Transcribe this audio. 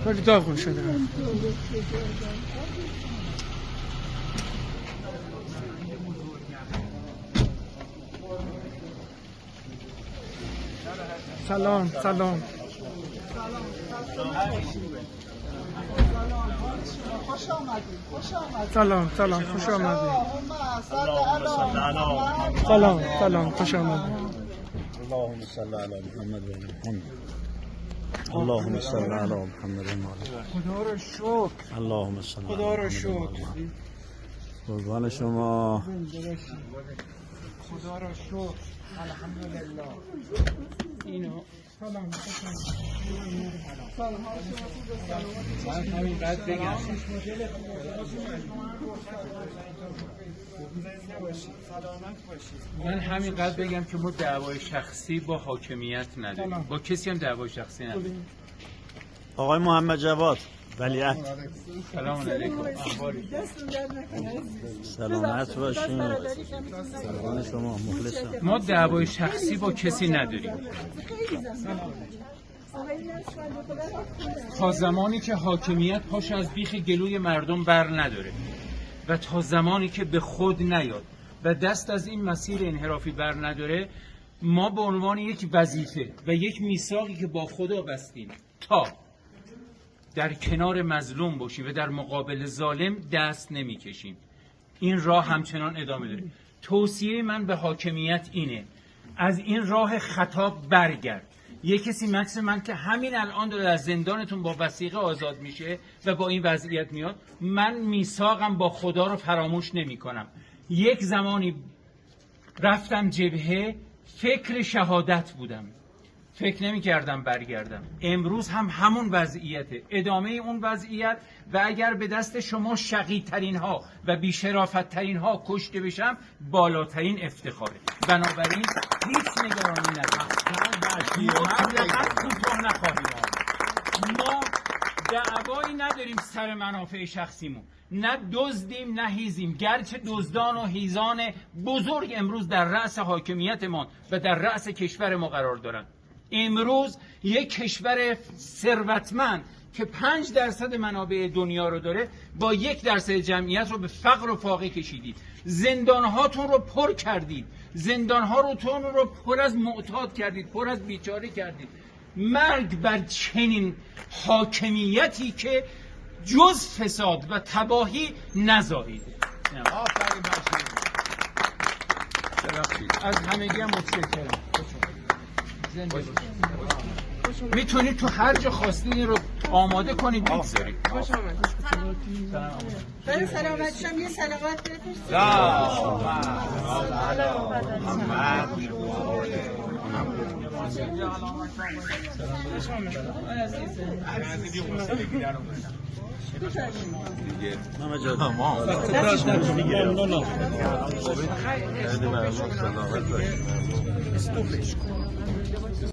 ولی داغون شده. سلام سلام. خوش آمدید. سلام سلام، خوش آمدید. سلام سلام، خوش آمدید. اللهم صل علی محمد و محمد. اللهم صل علی محمد و محمد. خدا رو شکر. اللهم صل. خدا رو شکر. قربان شما. خدا رو شکر. الحمدلله. اینو سلام. من همینقدر بگم که ما دعوای شخصی با حاکمیت نداریم، با کسی هم دعوای شخصی نداریم. آقای محمد جواد ولیعهد. سلام علیکم. سلامت باشین. قربان شما، مخلصم. ما دعوای شخصی با کسی نداریم تا زمانی که حاکمیت پاش از بیخ گلوی مردم بر نداره و تا زمانی که به خود نیاد و دست از این مسیر انحرافی بر نداره. ما به عنوان یک وظیفه و یک میثاقی که با خدا بستیم تا در کنار مظلوم باشیم و در مقابل ظالم دست نمی کشیم. این راه همچنان ادامه داره. توصیه من به حاکمیت اینه: از این راه خطاب برگرد. یک کسی مکس من که همین الان داره از زندانتون با وثیقه آزاد میشه و با این وضعیت میاد، من میثاقم با خدا رو فراموش نمی کنم. یک زمانی رفتم جبهه، فکر شهادت بودم، فکر نمی کردم برگردم. امروز هم همون وضعیته، ادامه اون وضعیت، و اگر به دست شما شقی ترین ها و بیشرافت ترین ها کشته بشم بالاترین افتخاره. بنابراین هیچ نگرانی ندارم. ما دعوایی نداریم سر منافع شخصیمون، نه دزدیم نه هیزیم، گرچه دزدان و هیزان بزرگ امروز در رأس حاکمیت ما و در رأس کشور ما قرار دارن. امروز یک کشور ثروتمند که 5% منابع دنیا رو داره با 1% جمعیت رو به فقر و فاقه کشیدید. زندانهاتون رو پر کردید، زندانهاتون رو پر از معتاد کردید، پر از بیچاره کردید. مرگ بر چنین حاکمیتی که جز فساد و تباهی نزارید. از همگی هم متشکرم. میتونید تو هر جا خواستید این رو آماده کنید بگذارید. برای سلامت شما یه سلامت بفرستید. محمد جواد